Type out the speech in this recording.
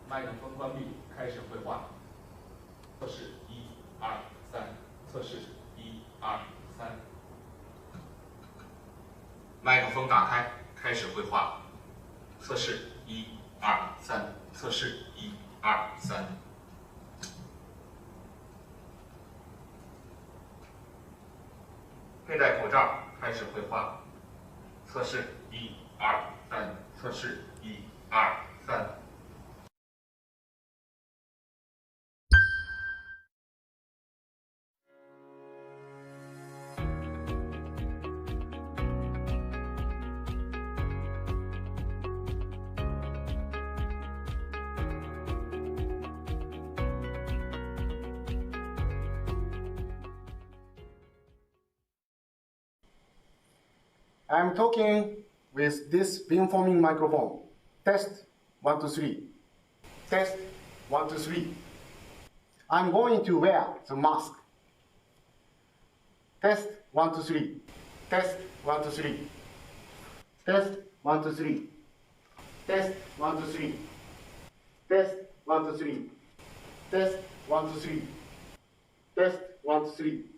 麦克风关闭，开始绘画。测试1、2、3，测试1、2、3。麦克风打开，开始绘画。测试1、2、3，测试1、2、3。佩戴口罩，开始绘画。测试1、2、3，测试1、2、3。I'm talking with this beamforming microphone. Test 1, 2, 3. Test 1, 2, 3. I'm going to wear the mask. Test 1, 2, 3. Test 1, 2, 3. Test 1, 2, 3. Test 1, 2, 3. Test 1, 2, 3. Test 1, 2, 3. Test 1, 2, 3.